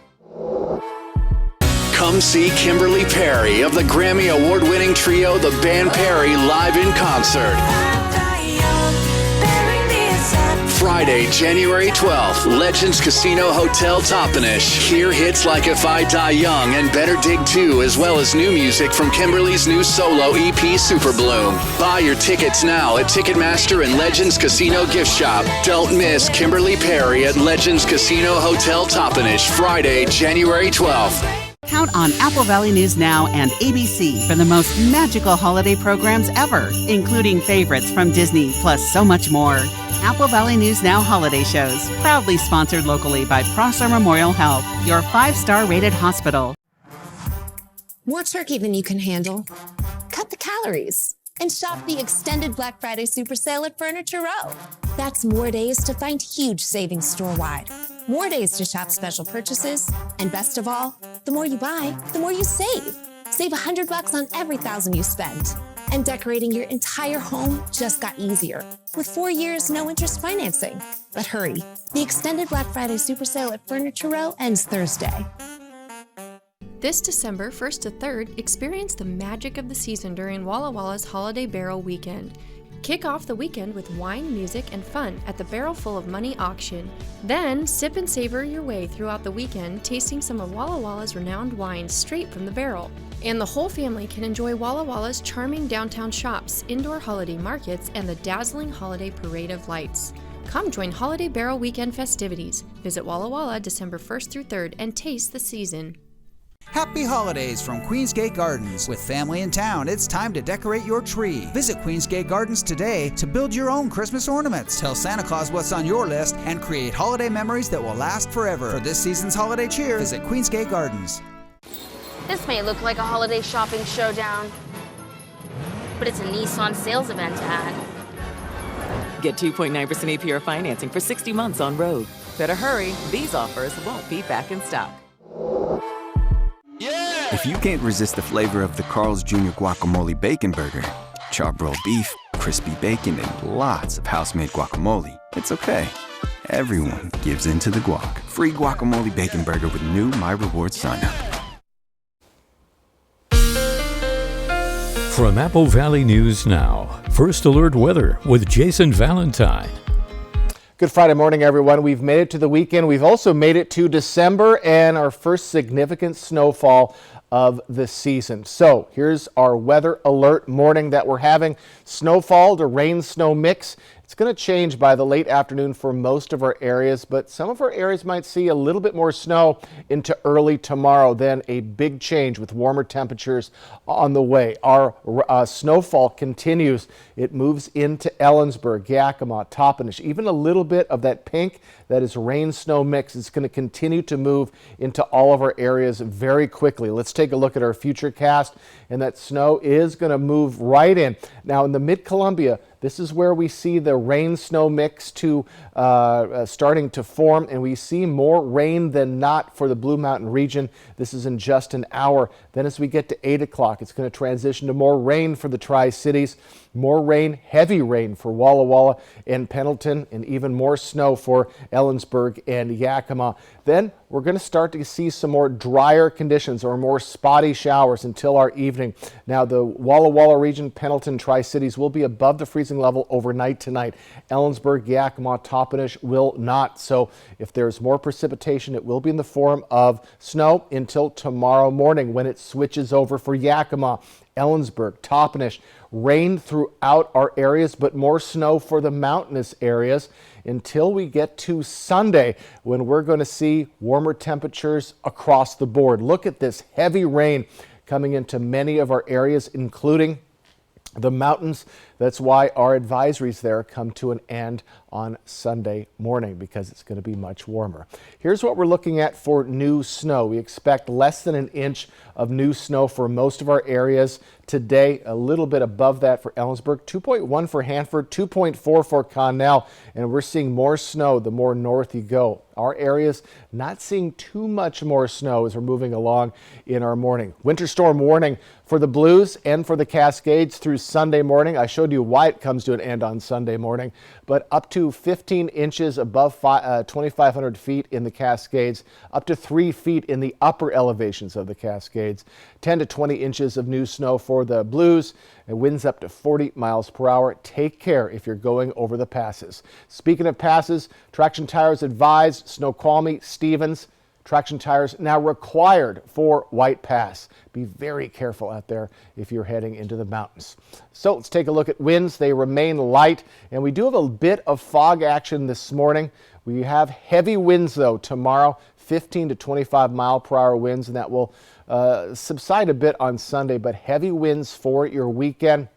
Come see Kimberly Perry of the Grammy Award-winning trio The Band Perry live in concert. Friday, January 12th, Legends Casino Hotel Toppenish. Hear hits like If I Die Young and Better Dig 2, as well as new music from Kimberly's new solo EP, Super Bloom. Buy your tickets now at Ticketmaster and Legends Casino Gift Shop. Don't miss Kimberly Perry at Legends Casino Hotel Toppenish, Friday, January 12th. Count on Apple Valley News Now and ABC for the most magical holiday programs ever, including favorites from Disney, plus so much more. Apple Valley News Now holiday shows, proudly sponsored locally by Prosser Memorial Health, your 5-star rated hospital. More turkey than you can handle? Cut cut the calories, and shop the extended Black Friday Super Sale at Furniture Row. That's more days to find huge savings store-wide, more days to shop special purchases, and best of all, the more you buy, the more you save. Save $100 on every $1,000 you spend. And decorating your entire home just got easier with 4 years, no interest financing. But hurry, the extended Black Friday Super Sale at Furniture Row ends Thursday. This December 1st to 3rd, experience the magic of the season during Walla Walla's Holiday Barrel Weekend. Kick off the weekend with wine, music, and fun at the Barrel Full of Money auction. Then, sip and savor your way throughout the weekend, tasting some of Walla Walla's renowned wines straight from the barrel. And the whole family can enjoy Walla Walla's charming downtown shops, indoor holiday markets, and the dazzling holiday parade of lights. Come join Holiday Barrel Weekend festivities. Visit Walla Walla December 1st through 3rd and taste the season. Happy holidays from Queensgate Gardens. With family in town, it's time to decorate your tree. Visit Queensgate Gardens today to build your own Christmas ornaments. Tell Santa Claus what's on your list and create holiday memories that will last forever. For this season's holiday cheer, visit Queensgate Gardens. This may look like a holiday shopping showdown, but it's a Nissan sales event ad. Get 2.9% APR financing for 60 months on Rogue. Better hurry, these offers won't be back in stock. If you can't resist the flavor of the Carl's Jr. Guacamole Bacon Burger, charbroiled beef, crispy bacon, and lots of house-made guacamole, it's okay. Everyone gives in to the guac. Free guacamole bacon burger with new My Rewards sign-up. From Apple Valley News Now, First Alert Weather with Jason Valentine. Good Friday morning, everyone. We've made it to the weekend. We've also made it to December and our first significant snowfall of the season. So here's our weather alert morning that we're having. Snowfall to rain-snow mix. It's going to change by the late afternoon for most of our areas, but some of our areas might see a little bit more snow into early tomorrow. Then a big change with warmer temperatures on the way. Our snowfall continues. It moves into Ellensburg, Yakima, Toppenish, even a little bit of that pink that is rain-snow mix. It's going to continue to move into all of our areas very quickly. Let's take a look at our future cast, and that snow is going to move right in. Now in the Mid-Columbia, this is where we see the rain-snow mix starting to form, and we see more rain than not for the Blue Mountain region. This is in just an hour. Then as we get to 8 o'clock, it's going to transition to more rain for the Tri-Cities, more rain, heavy rain for Walla Walla and Pendleton, and even more snow for Ellensburg and Yakima. Then we're going to start to see some more drier conditions or more spotty showers until our evening. Now the Walla Walla region, Pendleton, Tri-Cities will be above the freezing level overnight tonight. Ellensburg, Yakima, Toppenish will not. So if there's more precipitation, it will be in the form of snow until tomorrow morning when it switches over for Yakima, Ellensburg, Toppenish. Rain throughout our areas, but more snow for the mountainous areas until we get to Sunday, when we're going to see warmer temperatures across the board. Look at this heavy rain coming into many of our areas, including the mountains. That's why our advisories there come to an end on Sunday morning, because it's going to be much warmer. Here's what we're looking at for new snow. We expect less than an inch of new snow for most of our areas today, a little bit above that for Ellensburg, 2.1 for Hanford, 2.4 for Connell, and we're seeing more snow the more north you go. Our areas not seeing too much more snow as we're moving along in our morning. Winter storm warning for the Blues and for the Cascades through Sunday morning. I showed you why it comes to an end on Sunday morning, but up to 15 inches above 2,500 feet in the Cascades, up to 3 feet in the upper elevations of the Cascades, 10 to 20 inches of new snow for the Blues, and winds up to 40 miles per hour. Take care if you're going over the passes. Speaking of passes, Traction Tires advised Snoqualmie, Stevens, Traction Tires now required for White Pass. Be very careful out there if you're heading into the mountains. So let's take a look at winds. They remain light, and we do have a bit of fog action this morning. We have heavy winds though tomorrow, 15 to 25 mile per hour winds, and that will subside a bit on Sunday, but heavy winds for your weekend.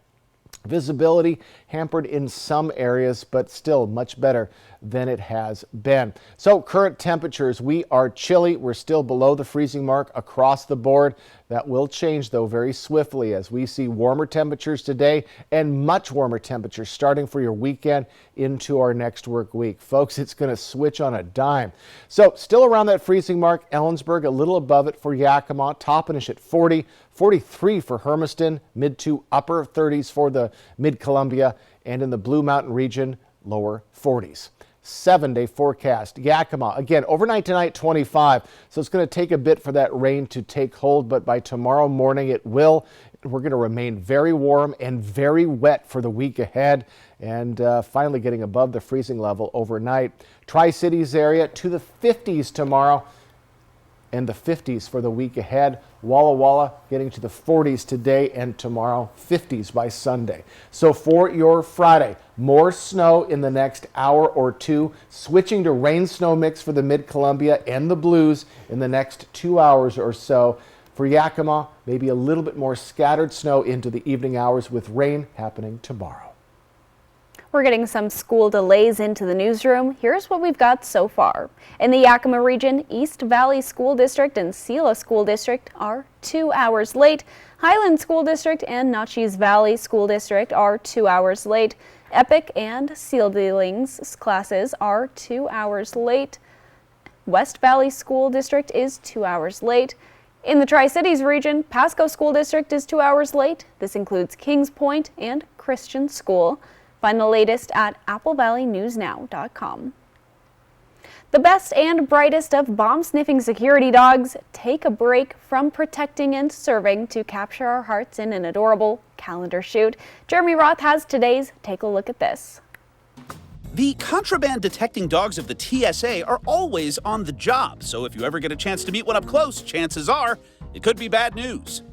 Visibility hampered in some areas, but still much better than it has been. So current temperatures, we are chilly. We're still below the freezing mark across the board. That will change, though, very swiftly as we see warmer temperatures today and much warmer temperatures starting for your weekend into our next work week. Folks, it's going to switch on a dime. So still around that freezing mark, Ellensburg a little above it for Yakima, Toppenish at 40, 43 for Hermiston, mid to upper 30s for the Mid-Columbia, and in the Blue Mountain region, lower 40s. 7-day forecast. Yakima, again, overnight tonight, 25. So it's going to take a bit for that rain to take hold, but by tomorrow morning it will. We're going to remain very warm and very wet for the week ahead, and finally getting above the freezing level overnight. Tri-Cities area to the 50s tomorrow, and the 50s for the week ahead. Walla Walla getting to the 40s today and tomorrow, 50s by Sunday. So for your Friday, more snow in the next hour or two, switching to rain-snow mix for the Mid-Columbia and the Blues in the next 2 hours or so. For Yakima, maybe a little bit more scattered snow into the evening hours with rain happening tomorrow. We're getting some school delays into the newsroom. Here's what we've got so far. In the Yakima region, East Valley School District and Sela School District are 2 hours late. Highland School District and Natchez Valley School District are 2 hours late. Epic and Seedlings classes are 2 hours late. West Valley School District is 2 hours late. In the Tri-Cities region, Pasco School District is 2 hours late. This includes Kings Point and Christian School. Find the latest at applevalleyNewsNow.com. The best and brightest of bomb-sniffing security dogs take a break from protecting and serving to capture our hearts in an adorable calendar shoot. Jeremy Roth has today's Take a Look at This. The contraband detecting dogs of the TSA are always on the job, so if you ever get a chance to meet one up close, chances are it could be bad news.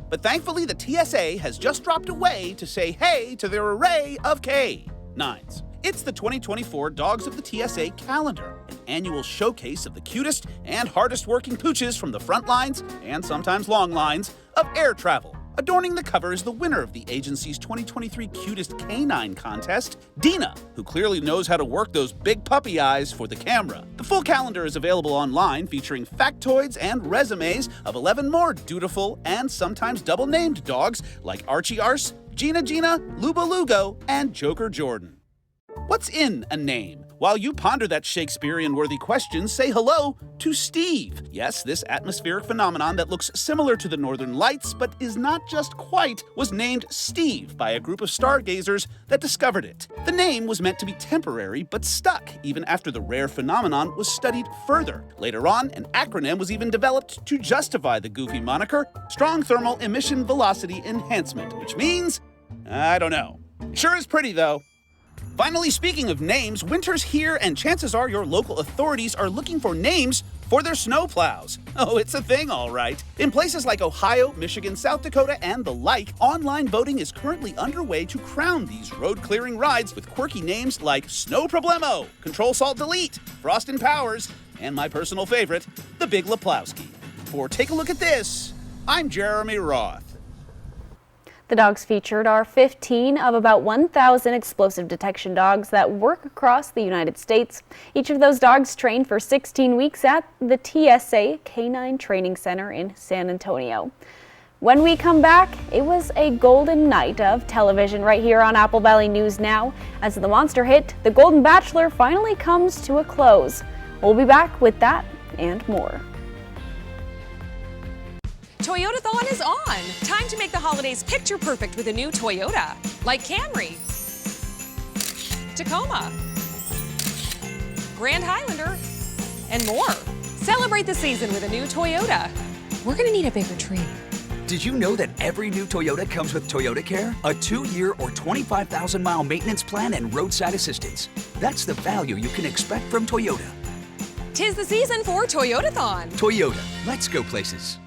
But thankfully, the TSA has just dropped a way to say hey to their array of K9s. It's the 2024 Dogs of the TSA calendar, an annual showcase of the cutest and hardest working pooches from the front lines, and sometimes long lines, of air travel. Adorning the cover is the winner of the agency's 2023 Cutest Canine contest, Dina, who clearly knows how to work those big puppy eyes for the camera. The full calendar is available online, featuring factoids and resumes of 11 more dutiful and sometimes double-named dogs like Archie Arse, Gina Gina, Luba Lugo, and Joker Jordan. What's in a name? While you ponder that Shakespearean-worthy question, say hello to Steve. Yes, this atmospheric phenomenon that looks similar to the Northern Lights, but is not just quite, was named Steve by a group of stargazers that discovered it. The name was meant to be temporary, but stuck even after the rare phenomenon was studied further. Later on, an acronym was even developed to justify the goofy moniker, Strong Thermal Emission Velocity Enhancement, which means, I don't know. Sure is pretty, though. Finally, speaking of names, winter's here and chances are your local authorities are looking for names for their snowplows. Oh, it's a thing, all right. In places like Ohio, Michigan, South Dakota, and the like, online voting is currently underway to crown these road-clearing rides with quirky names like Snow Problemo, Control Salt Delete, Frost and Powers, and my personal favorite, the Big Leplowski. For Take a Look at This, I'm Jeremy Roth. The dogs featured are 15 of about 1,000 explosive detection dogs that work across the United States. Each of those dogs trained for 16 weeks at the TSA Canine Training Center in San Antonio. When we come back, it was a golden night of television right here on Apple Valley News Now. As the monster hit, The Golden Bachelor finally comes to a close. We'll be back with that and more. Toyotathon is on! Time to make the holidays picture perfect with a new Toyota, like Camry, Tacoma, Grand Highlander, and more. Celebrate the season with a new Toyota. We're gonna need a bigger tree. Did you know that every new Toyota comes with Toyota Care? A 2-year or 25,000-mile maintenance plan and roadside assistance. That's the value you can expect from Toyota. 'Tis the season for Toyotathon. Toyota, let's go places.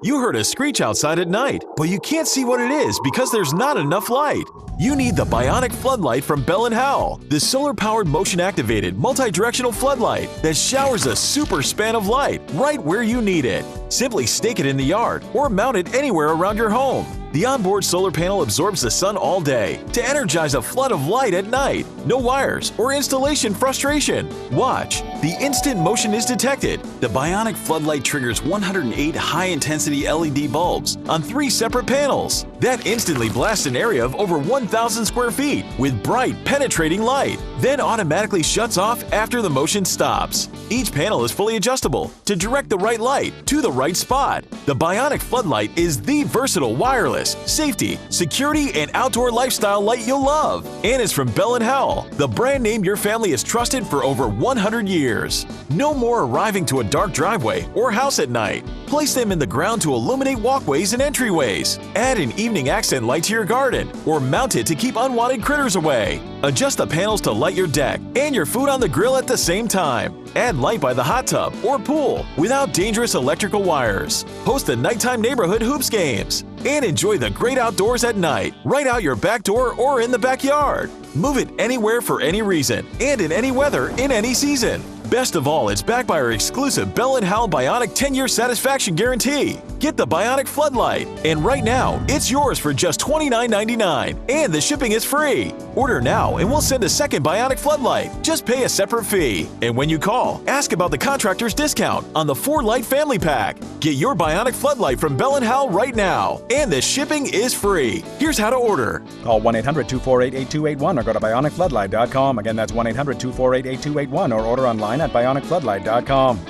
You heard a screech outside at night, but you can't see what it is because there's not enough light. You need the Bionic Floodlight from Bell & Howell, the solar-powered motion-activated multi-directional floodlight that showers a super span of light right where you need it. Simply stake it in the yard or mount it anywhere around your home. The onboard solar panel absorbs the sun all day to energize a flood of light at night. No wires or installation frustration. Watch. The instant motion is detected. The Bionic Floodlight triggers 108 high-intensity LED bulbs on 3 separate panels. That instantly blasts an area of over 1,000 square feet with bright, penetrating light, then automatically shuts off after the motion stops. Each panel is fully adjustable to direct the right light to the right spot. The Bionic Floodlight is the versatile wireless, safety, security, and outdoor lifestyle light you'll love. And is from Bell & Howell, the brand name your family has trusted for over 100 years. No more arriving to a dark driveway or house at night. Place them in the ground to illuminate walkways and entryways. Add an evening accent light to your garden or mount it to keep unwanted critters away. Adjust the panels to light your deck and your food on the grill at the same time. Add light by the hot tub or pool without dangerous electrical wires. Host the nighttime neighborhood hoops games. And enjoy the great outdoors at night, right out your back door or in the backyard. Move it anywhere for any reason and in any weather in any season. Best of all, it's backed by our exclusive Bell & Howell Bionic 10-year satisfaction guarantee. Get the Bionic Floodlight, and right now, it's yours for just $29.99, and the shipping is free. Order now, and we'll send a second Bionic Floodlight. Just pay a separate fee. And when you call, ask about the contractor's discount on the 4-light family pack. Get your Bionic Floodlight from Bell & Howell right now, and the shipping is free. Here's how to order. Call 1-800-248-8281 or go to BionicFloodlight.com. Again, that's 1-800-248-8281 or order online at BionicFloodlight.com.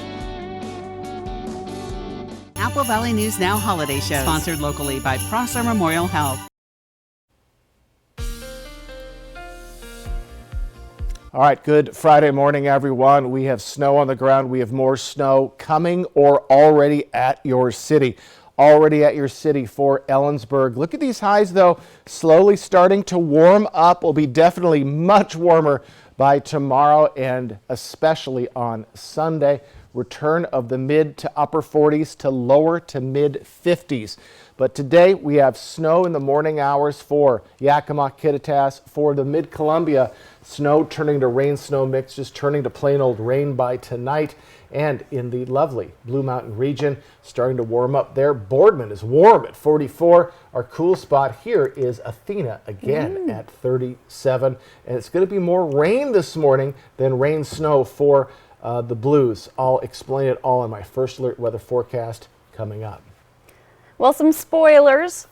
Apple Valley News Now Holiday Show, sponsored locally by Prosser Memorial Health. All right, good Friday morning, everyone. We have snow on the ground. We have more snow coming or already at your city. Already at your city for Ellensburg. Look at these highs, though, slowly starting to warm up. Will be definitely much warmer by tomorrow and especially on Sunday. Return of the mid to upper 40s to lower to mid 50s. But today we have snow in the morning hours for Yakima, Kittitas, for the Mid-Columbia. Snow turning to rain snow mix, just turning to plain old rain by tonight. And in the lovely Blue Mountain region, starting to warm up there. Boardman is warm at 44. Our cool spot here is Athena again at 37. And it's going to be more rain this morning than rain snow for the Blues. I'll explain it all in my first alert weather forecast coming up. Well, some spoilers.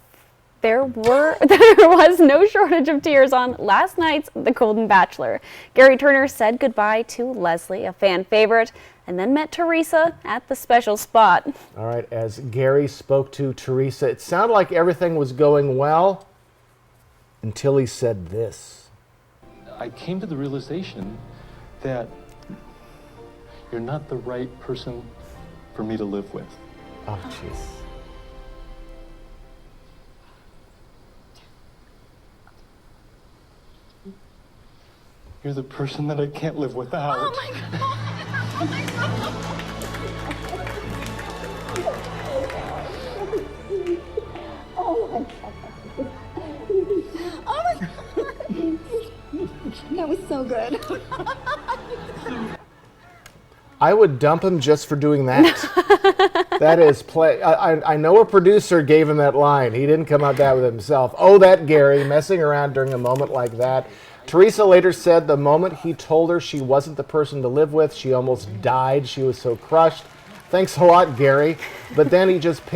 There was no shortage of tears on last night's The Golden Bachelor. Gary Turner said goodbye to Leslie, a fan favorite, and then met Teresa at the special spot. All right, as Gary spoke to Teresa, it sounded like everything was going well until he said this. I came to the realization that you're not the right person for me to live with. Oh, jeez. You're the person that I can't live without. Oh my God! Oh my God! Oh my God! Oh my God! That was so good. I would dump him just for doing that. That is play. I know a producer gave him that line. He didn't come out that with himself. Oh, that Gary, messing around during a moment like that. Teresa later said the moment he told her she wasn't the person to live with, she almost died. She was so crushed. Thanks a lot, Gary. But then he just picked